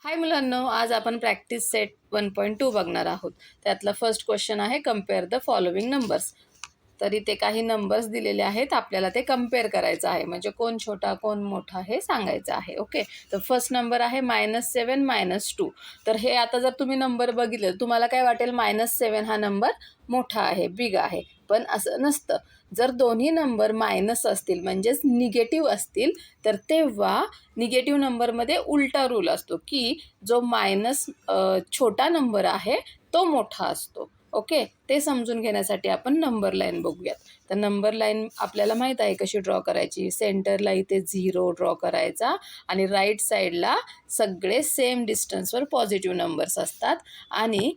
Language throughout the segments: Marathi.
हाय मुलांनो, आज आपण प्रॅक्टिस सेट 1.2 बघणार आहोत. त्यातला फर्स्ट क्वेश्चन आहे कम्पेअर द फॉलोइंग नंबर्स. तर इथे काही नंबर्स दिलेले आहेत, आपल्याला ते कम्पेअर करायचं आहे, म्हणजे कोण छोटा कोण मोठा हे सांगायचं आहे. ओके, तर फर्स्ट नंबर आहे -7 -2. तर हे आता जर तुम्ही नंबर बघितले तुम्हाला काय वाटेल, -7 हा नंबर मोठा आहे, बिग आहे. पण असं नसतं. जर दोन्ही नंबर मायनस असतील म्हणजेच निगेटिव्ह असतील तर तेव्हा निगेटिव्ह नंबरमध्ये उलटा रूल असतो की जो छोटा नंबर आहे तो मोठा असतो. ओके, ते समजून घेण्यासाठी आपण नंबर लाईन बघूयात. तर नंबर लाईन आपल्याला माहीत आहे कशी ड्रॉ करायची. सेंटरला इथे 0 ड्रॉ करायचा आणि राईट साईडला सगळे सेम डिस्टन्सवर पॉझिटिव्ह नंबर्स असतात आणि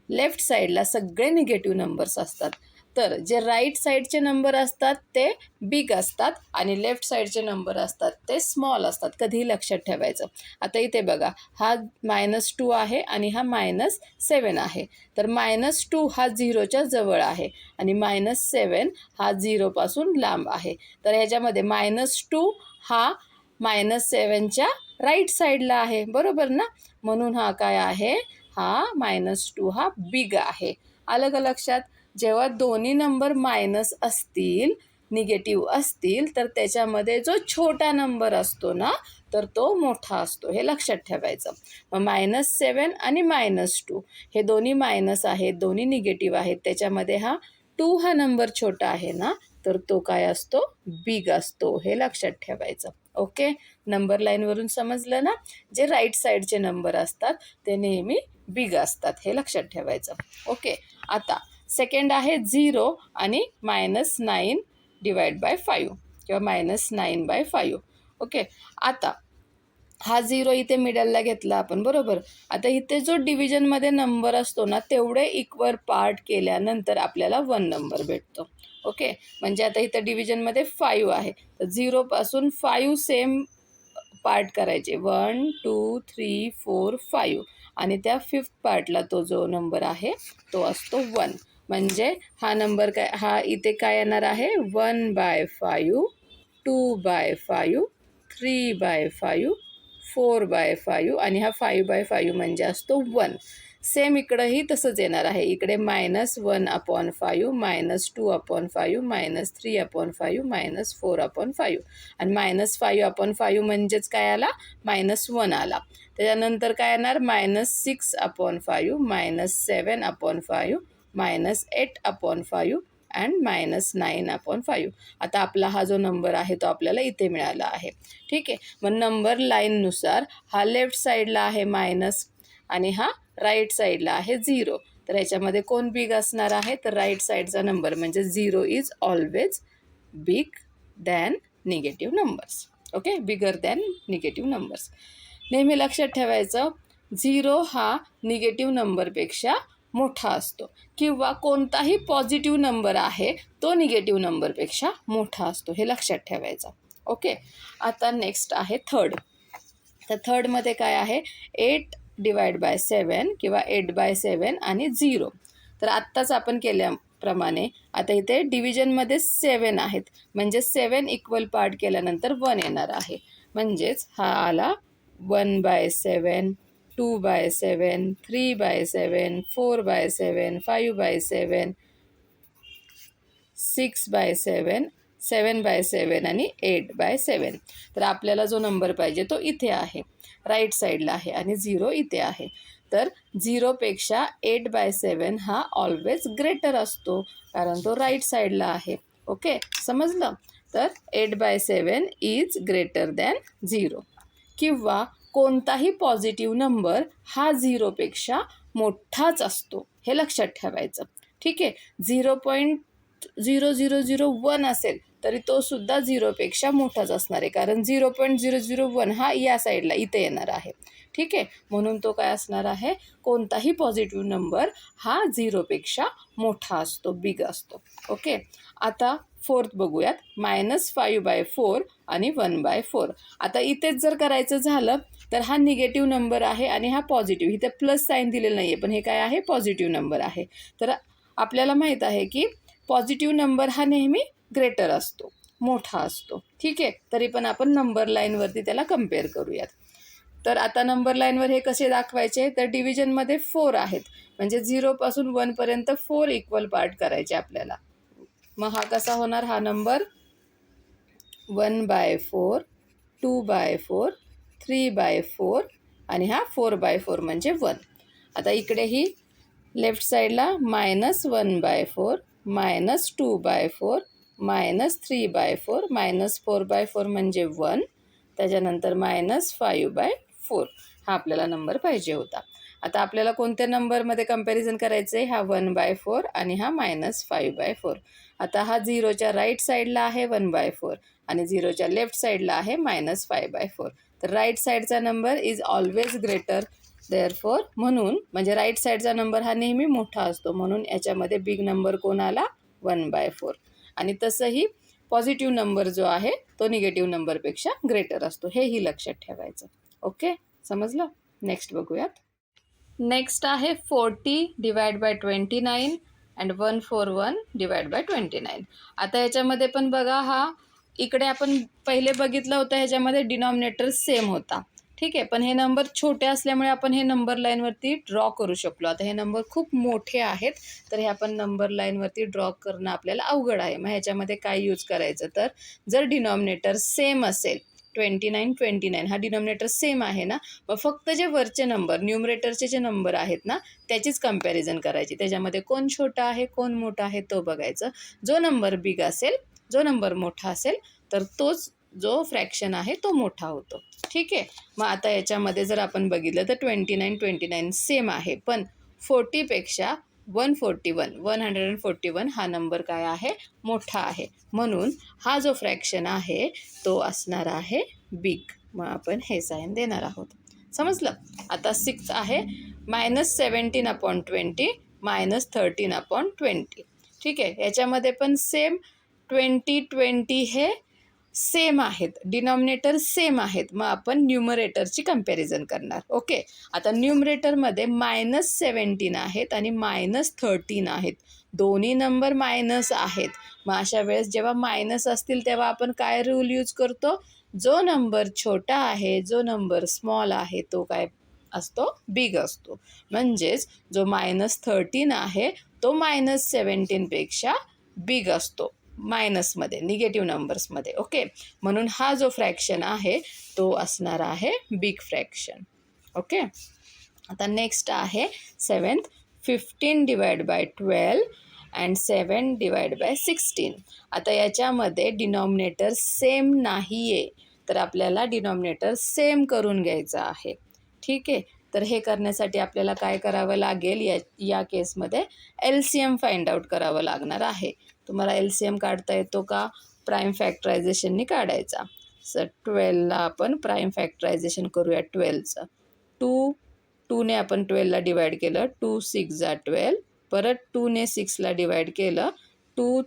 लेफ्ट साईडला सगळे निगेटिव्ह नंबर्स असतात. तर जे राईट साईडचे नंबर असतात ते बिग असतात आणि लेफ्ट साईडचे नंबर असतात ते स्मॉल असतात. कधीही लक्षात ठेवायचं. आता इथे बघा, हा -2 आहे आणि हा -7 आहे. तर -2 हा 0च्या जवळ आहे आणि -7 हा 0पासून लांब आहे. तर ह्याच्यामध्ये -2 हा -7च्या राईट साईडला आहे, बरोबर ना. म्हणून हा काय आहे, हा -2 हा बिग आहे. आलं का लक्षात. जेव्हा दोन्ही नंबर मायनस असतील, निगेटिव्ह असतील, तर त्याच्यामध्ये जो छोटा नंबर असतो ना तर तो मोठा असतो, हे लक्षात ठेवायचं. मग -7 आणि -2 हे दोन्ही मायनस आहेत, दोन्ही निगेटिव्ह आहेत. त्याच्यामध्ये हा 2 हा नंबर छोटा आहे ना, तर तो काय असतो, बिग असतो, हे लक्षात ठेवायचं. ओके, नंबर लाईनवरून समजलं ना. जे राईट साईडचे नंबर असतात ते नेहमी बिग असतात, हे लक्षात ठेवायचं. ओके, आता सेकंड आहे 0 आणि -9 डिवाइड बाय 5 किंवा -9/5. ओके, आता हा 0 इथे मिडलला घेतला आपण, बरोबर. आता इथे जो डिव्हिजनमध्ये नंबर असतो ना तेवढे इक्वल पार्ट केल्यानंतर आपल्याला 1 नंबर भेटतो. ओके, म्हणजे आता इथं डिव्हिजनमध्ये 5 आहे, तर 0पासून 5 सेम पार्ट करायचे, 1 2 3 4 5 आणि त्या 5th पार्टला तो जो नंबर आहे तो असतो 1. म्हणजे हा नंबर काय, हा इथे काय येणार आहे, 1/5, 2/5, 3/5, 4/5 आणि हा 5/5 म्हणजे असतो 1. सेम इकडंही तसंच येणार आहे. इकडे -1/5, -2/5, -3/5, -4/5 आणि -5/5 म्हणजेच काय आला, -1 आला. त्याच्यानंतर काय येणार, -6/5, -7/5, -8/5 अँड -9/5. आता आपला हा जो नंबर आहे तो आपल्याला इथे मिळाला आहे. ठीक आहे, मग नंबर लाईननुसार हा लेफ्ट साईडला आहे मायनस आणि हा राईट साईडला आहे 0. तर याच्यामध्ये कोण बिग असणार आहे, तर राईट साईडचा नंबर, म्हणजे 0 is always big than negative numbers. Okay, bigger than negative numbers. नेहमी लक्षात ठेवायचं, 0 हा निगेटिव्ह नंबरपेक्षा मोठा असतो किंवा कोणताही पॉझिटिव्ह नंबर आहे तो निगेटिव्ह नंबरपेक्षा मोठा असतो, हे लक्षात ठेवायचं. ओके, आता नेक्स्ट आहे थर्ड. तर थर्डमध्ये काय आहे, 8/7 किंवा 8/7 आणि 0. तर आत्ताच आपण केल्याप्रमाणे आता इथे डिव्हिजनमध्ये 7 आहेत, म्हणजे 7 इक्वल पार्ट केल्यानंतर 1 येणार आहे. म्हणजेच हा आला 1/7, 2/7, 3/7, 4/7, 5/7, 6/7, 7/7 आणि 8/7. तर आपल्याला जो नंबर पाहिजे तो इथे आहे, राईट साईडला आहे आणि 0 इथे आहे. तर 0पेक्षा 8/7 हा ऑलवेज ग्रेटर असतो, कारण तो राईट साईडला आहे. ओके, समजलं. तर 8/7 इज ग्रेटर दॅन 0. किंवा कोणताही पॉझिटिव्ह नंबर हा 0पेक्षा मोठाच असतो, हे लक्षात ठेवायचं. ठीक आहे, 0.0001 असेल तरी तो सुद्धा 0पेक्षा मोठाच असणार आहे, कारण 0.001 हा या साईडला इथे येणार आहे. ठीक आहे, म्हणून तो काय असणार आहे, कोणताही पॉझिटिव्ह नंबर हा 0पेक्षा मोठा असतो, बिग असतो. ओके, आता फोर्थ बघूयात, -5/4 आणि 1/4. आता इथेच जर करायचं झालं तर हा निगेटिव्ह नंबर आहे आणि हा पॉझिटिव्ह, इथे प्लस साईन दिलेलं नाही आहे, पण हे काय आहे, पॉझिटिव्ह नंबर आहे. तर आपल्याला माहीत आहे की पॉझिटिव्ह नंबर हा नेहमी ग्रेटर असतो, मोठा असतो. ठीक आहे, तरी पण आपण नंबर लाईनवरती त्याला कम्पेअर करूयात. तर आता नंबर लाईनवर हे कसे दाखवायचे, तर डिव्हिजनमध्ये 4 आहेत, म्हणजे 0 पासून 1 पर्यंत 4 इक्वल पार्ट करायचे आपल्याला. मग हा कसा होणार, हा नंबर 1/4, 2/4, 3/4 आणि हा 4/4 म्हणजे 1. आता इकडे ही लेफ्ट साईडला -1/4, -2/4, -3/4, -4/4 म्हणजे 1, त्याच्यानंतर -5/4 हा आपल्याला नंबर पाहिजे होता. आता आपल्याला कोणत्या नंबरमध्ये कंपॅरिझन करायचं आहे, हा 1/4 आणि हा -5/4. आता हा 0च्या राईट साईडला आहे 1/4 आणि 0च्या लेफ्ट साईडला आहे -5/4. तर राईट साईडचा number is always greater, therefore म्हणून म्हणजे राईट साईडचा नंबर हा नेहमी मोठा असतो, म्हणून याच्यामध्ये बिग नंबर कोण आला, 1/4. आणि तसंही पॉझिटिव्ह नंबर जो आहे तो निगेटिव्ह नंबरपेक्षा ग्रेटर असतो, हेही लक्षात ठेवायचं. ओके, समजलं. नेक्स्ट बघूयात. नेक्स्ट आहे 40 divide by 29 and 141 divide by 29. आता ह्याच्यामध्ये पण बघा, हा इकडे आपण पहिले बघितलं होतं, ह्याच्यामध्ये डिनॉमिनेटर सेम होता, ठीक आहे, पण हे नंबर छोटे असल्यामुळे आपण हे नंबर लाईनवरती ड्रॉ करू शकलो. आता हे नंबर खूप मोठे आहेत, तर हे आपण नंबर लाईनवरती ड्रॉ करणं आपल्याला अवघड आहे. मग ह्याच्यामध्ये काय यूज करायचं, तर जर डिनॉमिनेटर सेम असेल, 29 हा डिनॉमिनेटर सेम आहे ना, मग फक्त जे वरचे नंबर न्यूमरेटरचे जे नंबर आहेत ना, त्याचीच कंपॅरिझन करायची. त्याच्यामध्ये कोण छोटा आहे कोण मोठा आहे तो बघायचं. जो नंबर बिग असेल, जो नंबर मोठा असेल, तर तोच जो फ्रॅक्शन आहे तो मोठा होतो, ठीक आहे. मग आता याच्यामध्ये जर आपण बघितलं तर 29 सेम आहे, पण 40पेक्षा 141 हा नंबर काय आहे, मोठा आहे, म्हणून हा जो फ्रॅक्शन आहे तो असणार आहे बिग. मग आपण हे साईन देणार आहोत, समजलं. आता 6 आहे -17/20 -13/20, ठीक आहे. याच्यामध्ये पण सेम 20 हे सेम आहेत, डिनॉमिनेटर सेम आहेत, मग आपण न्यूमरेटरची कंपॅरिझन करणार. ओके, आता न्यूमरेटरमध्ये -17 आहेत आणि -13 आहेत, दोन्ही नंबर मायनस आहेत. मग अशा वेळेस जेव्हा मायनस असतील तेव्हा आपण काय रूल यूज करतो, जो नंबर छोटा आहे, जो नंबर स्मॉल आहे, तो काय असतो, बिग असतो. म्हणजेच जो -13 आहे तो -17पेक्षा बिग असतो, मायनसमध्ये, निगेटिव्ह नंबर्समध्ये. ओके, म्हणून हा जो फ्रॅक्शन आहे तो असणार आहे बिग फ्रॅक्शन. ओके, आता नेक्स्ट आहे 7th 15 divide by 12 and 7 divide by 16. आता याच्यामध्ये डिनॉमिनेटर सेम नाही आहे, तर आपल्याला डिनॉमिनेटर सेम करून घ्यायचं आहे, ठीक आहे. तर हे करण्यासाठी आपल्याला काय करावं लागेल, या केसमध्ये LCM फाइंड आउट करावं लागणार आहे. तुम्हाला LCM काढता येतो का, प्राईम फॅक्टरायझेशननी काढायचा. सर 12ला आपण प्राईम फॅक्टरायझेशन करूया. 12चं 2ने आपण 12ला डिवाइड केलं, 2 6 जा 12, परत 2ने 6ला डिवाइड केलं, 2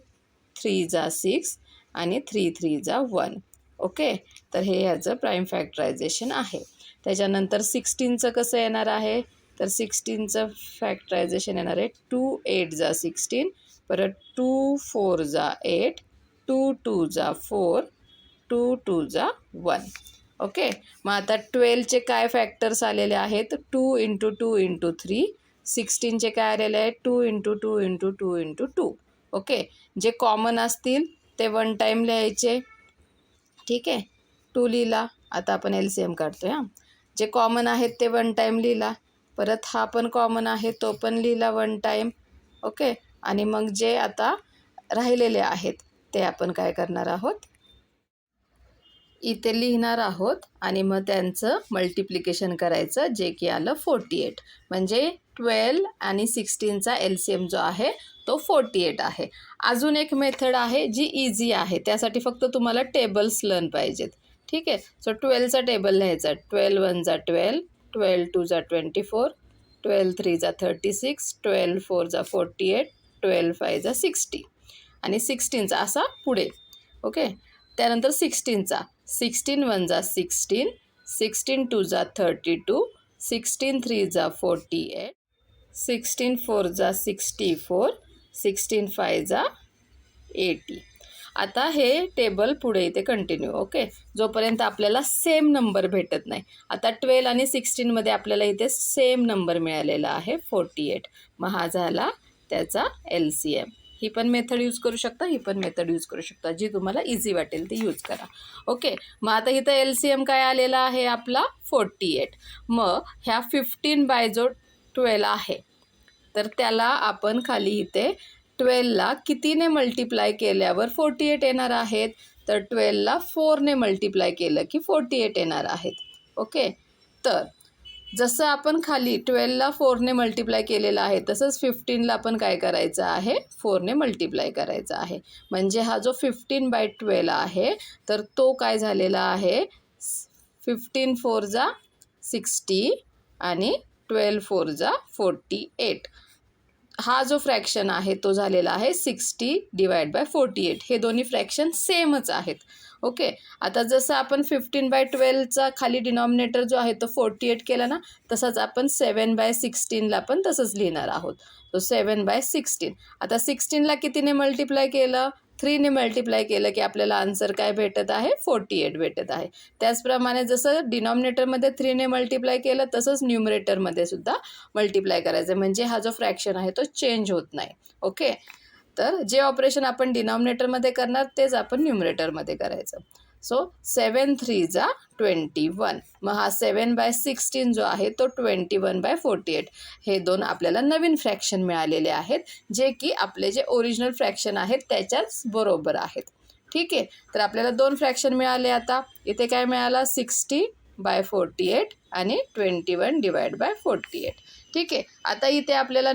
3 जा 6 आणि 3 3 जा 1. ओके, तर हे ह्याचं प्राईम फॅक्टरायझेशन आहे. त्याच्यानंतर 16चं कसं येणार आहे, तर 16चं फॅक्टरायझेशन येणार आहे 2 8 जा 16, परत 2 4 जा 8, 2 2 जा 4, 2 2 जा 1. ओके, मग आता 12चे काय फॅक्टर्स आलेले आहेत, 2 × 2 × 3. 16चे काय आलेले आहेत, 2 × 2 × 2 × 2. ओके, जे कॉमन असतील ते 1 टाईम लिहायचे, ठीक आहे. 2 लिहिला, आता आपण LCM काढतोय. हां, जे कॉमन आहेत ते 1 टाईम लिहिला, परत हा पण कॉमन आहे तो पण लिहिला 1 टाईम. ओके, आणि मग जे आता राहिलेले आहेत ते आपण काय करणार आहोत, इथे लिहिणार आहोत आणि मग त्यांचं मल्टिप्लिकेशन करायचं, जे की आलं 48. म्हणजे 12 आणि 16चा LCM जो आहे तो 48 आहे. अजून एक मेथड आहे जी इझी आहे, त्यासाठी फक्त तुम्हाला टेबल्स लर्न पाहिजेत, ठीक आहे. सो 12चा टेबल लिहायचा, 12 1 जा 12, 12 2 जा 24, 12 3 जा 36, 12 4 जा 48, 12 5 जा 60 आणि 16चा असा पुढे. ओके, त्यानंतर 16चा 16 1 जा 16, 16 2 जा 32, 16 3 जा 48, 16 4 जा 64, 16 5 जा 80. आता हे टेबल पुढे इथे कंटिन्यू. ओके, जोपर्यंत आपल्याला सेम नंबर भेटत नाही. आता 12 आणि 16मध्ये आपल्याला इथे सेम नंबर मिळालेला आहे 48. मग हा झाला त्याचा LCM. ही पण मेथड यूज करू शकता, ही पण मेथड यूज करू शकता, जी तुम्हाला इझी वाटेल ती यूज करा. ओके, मग आता इथं LCM काय आलेला आहे आपला 48. मग ह्या 15 जो 12 आहे तर त्याला आपण खाली इथे 12ला कितीने मल्टिप्लाय केल्यावर 48 येणार आहेत, तर 12ला 4ने मल्टिप्लाय केलं की 48 येणार आहेत. ओके, तर जसं आपण खाली 12ला 4ने मल्टिप्लाय केलेलं आहे तसंच 15ला पण काय करायचं आहे 4ने मल्टिप्लाय करायचं आहे. म्हणजे हा जो 15/12 आहे तर तो काय झालेला आहे 15 4 जा 60 आणि 12 4 जा 48. हा जो फ्रॅक्शन आहे तो झालेला आहे 60/48. हे दोन्ही फ्रॅक्शन सेमच आहेत. ओके, आता जसं आपण 15/12चा खाली डिनॉमिनेटर जो आहे तो 48 केला ना, तसंच आपण 7/16ला पण तसंच लिहिणार आहोत. तो 7/16. आता 16ला कितीने मल्टिप्लाय केलं 3ने मल्टिप्लाय केलं की आपल्याला आन्सर काय भेटत आहे 48 भेटत आहे. त्याचप्रमाणे जसं डिनॉमिनेटरमध्ये 3ने मल्टिप्लाय केलं तसंच न्यूमरेटरमध्ये सुद्धा मल्टिप्लाय करायचं, म्हणजे हा जो फ्रॅक्शन आहे तो चेंज होत नाही. ओके, तर जे ऑपरेशन आपण डिनॉमिनेटरमध्ये करणार तेच आपण न्यूमरेटरमध्ये करायचं. सो 7 3 जा 21. मग हा 7/16 जो आहे तो 21/48. हे दोन आपल्याला नवीन फ्रॅक्शन मिळालेले आहेत, जे की आपले जे ओरिजिनल फ्रॅक्शन आहेत त्याच्याच बरोबर आहेत. ठीक आहे, तर आपल्याला दोन फ्रॅक्शन मिळाले. आता इथे काय मिळालं 60/48 आणि 21/48. ठीक आहे, आता इथे आपल्याला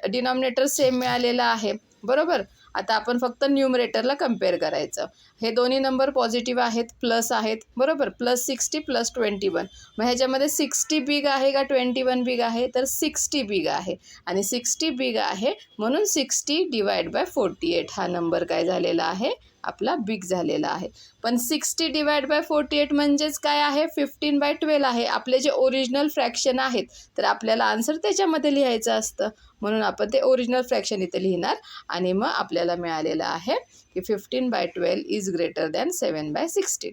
डिनॉमिनेटर सेम मिळालेला आहे बरोबर. आता आपण फक्त न्यूमरेटरला कम्पेअर करायचं. हे दोन्ही नंबर पॉझिटिव्ह आहेत, प्लस आहेत बरोबर. +60 +21. मग ह्याच्यामध्ये 60 बिग आहे का 21 बिग आहे, तर 60 बिग आहे. आणि 60 बिग आहे म्हणून 60/48 हा नंबर काय झालेला आहे आपला बिग झालेला आहे. पण 60/48 म्हणजेच काय आहे 15/12 आहे. आपले जे ओरिजिनल फ्रॅक्शन आहेत तर आपल्याला आन्सर त्याच्यामध्ये लिहायचं असतं, म्हणून आपण ते ओरिजिनल फ्रॅक्शन इथे लिहिणार. आणि मग आपल्याला मिळालेलं आहे की 15/12 इज ग्रेटर दॅन 7/16.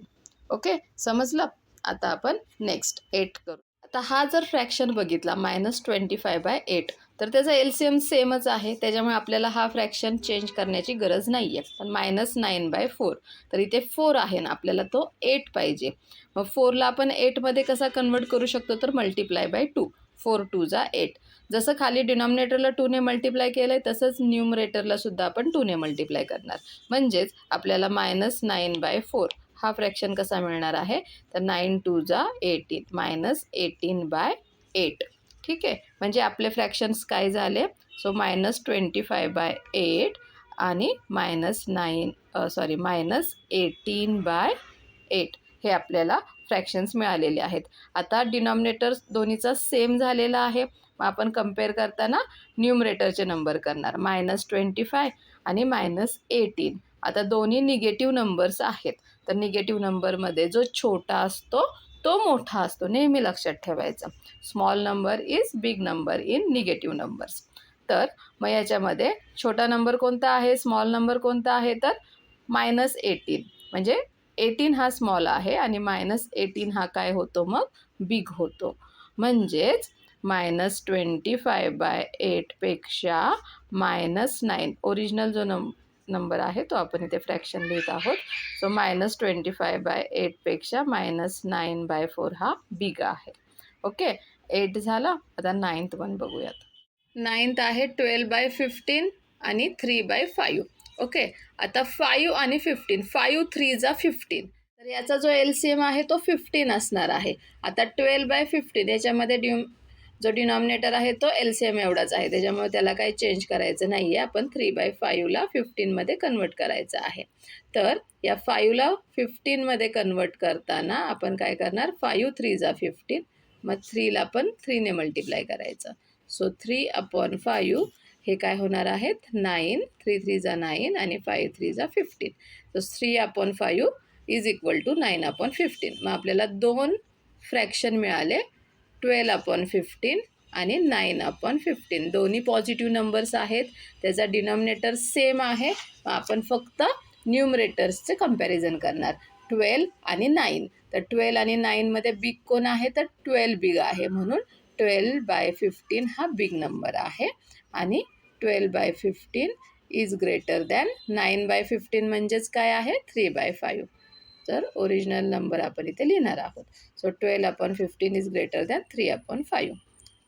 ओके, समजलं. आता आपण नेक्स्ट 8 करू. आता हा जर फ्रॅक्शन बघितला -25/8 तर त्याचा LCM सेमच आहे, त्याच्यामुळे आपल्याला हा फ्रॅक्शन चेंज करण्याची गरज नाही आहे. पण -9/4 तर इथे 4 आहे ना, आपल्याला तो 8 पाहिजे. मग 4ला आपण 8मध्ये कसा कन्वर्ट करू शकतो, तर मल्टिप्लाय बाय 2. 4 2 जा 8. जसं खाली डिनॉमिनेटरला 2ने मल्टिप्लाय केलं आहे तसंच न्यूमरेटरला सुद्धा आपण 2ने मल्टिप्लाय करणार. म्हणजेच आपल्याला -9/4 हा फ्रॅक्शन कसा मिळणार आहे, तर 9 2 जा 18 -18/8. ठीक आहे, म्हणजे आपले फ्रॅक्शन्स काय झाले, सो -25/8 आणि -18/8 हे आपल्याला फ्रॅक्शन्स मिळालेले आहेत. आता डिनॉमिनेटर दोन्हीचा सेम झालेला आहे, मग आपण कम्पेअर करताना न्यूमरेटरचे नंबर करणार. -25 आणि -18. आता दोन्ही निगेटिव्ह नंबर्स आहेत, तर निगेटिव्ह नंबरमध्ये जो छोटा असतो तो मोठा असतो, नेहमी लक्षात ठेवायचं. Small number is big number in negative numbers. तर मग याच्यामध्ये छोटा नंबर कोणता आहे, स्मॉल नंबर कोणता आहे, तर -18. म्हणजे 18 हा स्मॉल आहे आणि -18 हा काय होतो मग बिग होतो. म्हणजेच -25/8 पेक्षा -9 ओरिजिनल जो नंबर आहे तो आपण इथे फ्रॅक्शन लिहित आहोत. सो -25/8 पेक्षा -9/4 हा बिग आहे. ओके, 8 झाला. आता 9th वन बघूयात. 9th आहे 12/15 आणि 3/5. ओके, आता 5 आणि 15, 5 3 जा 15. तर याचा जो LCM आहे तो 15 असणार आहे. आता 12/15 याच्यामध्ये जो डिनॉमिनेटर आहे तो LCM एवढाच आहे, त्याच्यामुळे त्याला काही चेंज करायचं नाही आहे. आपण 3/5ला 15मध्ये कन्वर्ट करायचं आहे. तर या 5ला 15मध्ये कन्वर्ट करताना आपण काय करणार, 5 3 जा 15. मग 3ला पण 3ने मल्टिप्लाय करायचं. सो 3/5 हे काय होणार आहेत 9. 3 3 जा 9 आणि 5 3 जा 15. So 3/5 is equal to 9/15. मग आपल्याला दोन फ्रॅक्शन मिळाले, 12/15 आणि 9/15. दोन्ही पॉझिटिव्ह नंबर्स आहेत, त्याचा डिनॉमिनेटर सेम आहे. मग आपण फक्त न्यूमरेटर्सचे कम्पॅरिझन करणार. 12 आणि 9. तर 12 आणि 9मध्ये बिग कोण आहे, तर 12 बिग आहे, म्हणून 12/15 हा बिग नंबर आहे. आणि 12/15 इज ग्रेटर दॅन 9/15 म्हणजेच काय आहे, 3/5. तर ओरिजिनल नंबर आपण इथे लिहिणार आहोत. So 12/15 is greater than 3/5.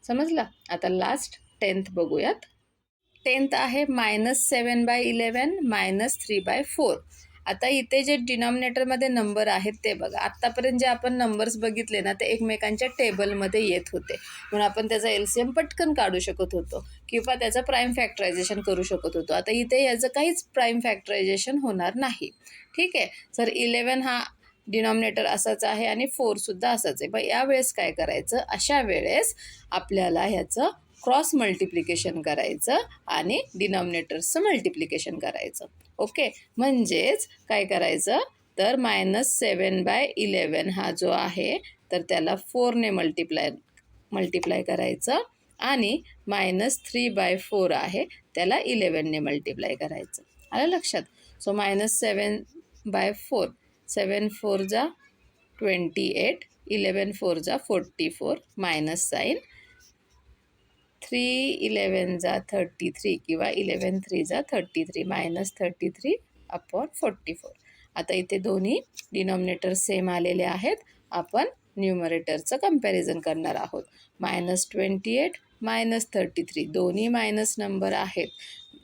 समजला. आता लास्ट 10th बघूयात. 10th आहे -7/11 -3/4. आता इथे जे डिनॉमिनेटरमध्ये नंबर आहेत ते बघा. आत्तापर्यंत जे आपण नंबर्स बघितले ना, ते एकमेकांच्या टेबलमध्ये येत होते, म्हणून आपण त्याचा LCM पटकन काढू शकत होतो किंवा त्याचं प्राईम फॅक्टरायझेशन करू शकत होतो. आता इथे याचं काहीच प्राईम फॅक्टरायझेशन होणार नाही. ठीक आहे. तर 11 हा डिनॉमिनेटर असाच आहे आणि 4सुद्धा असाच आहे. मग यावेळेस काय करायचं, अशा वेळेस आपल्याला ह्याचं क्रॉस मल्टिप्लिकेशन करायचं आणि डिनॉमिनेटर्सचं मल्टिप्लिकेशन करायचं. ओके. म्हणजेच काय करायचं, तर -7/11 हा जो आहे तर त्याला 4ने मल्टिप्लाय करायचं आणि -3/4 आहे त्याला 11ने मल्टिप्लाय करायचं. आलं लक्षात. सो -7/4, 7 4 जा 28, 11 4 जा 44, मायनस साईन, 3 11 जा 33 किंवा 11 3 जा 33, -33/44. आता इथे दोन्ही डिनॉमिनेटर सेम आलेले आहेत. आपण न्यूमरेटरचं कम्पॅरिझन करणार आहोत. -28 -33 दोन्ही मायनस नंबर आहेत.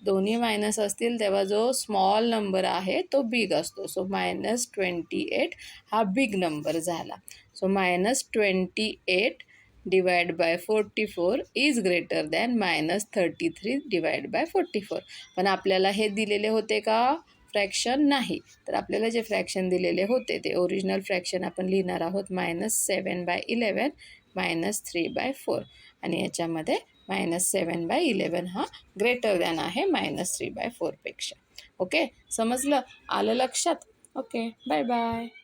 दोन्ही मायनस असतील तेव्हा जो स्मॉल नंबर आहे तो बिग असतो. सो -28 हा बिग नंबर झाला. So -28 divide by 44 is greater than -33 divide by 44. पण आपल्याला हे दिलेले होते का फ्रॅक्शन? नाही. तर आपल्याला जे फ्रॅक्शन दिलेले होते ते ओरिजिनल फ्रॅक्शन आपण लिहिणार आहोत. -7/11 -3/4 आणि याच्यामध्ये -7/11 हा ग्रेटर दॅन आहे -3/4 पेक्षा. ओके. समजलं? आलं लक्षात? ओके. Bye bye.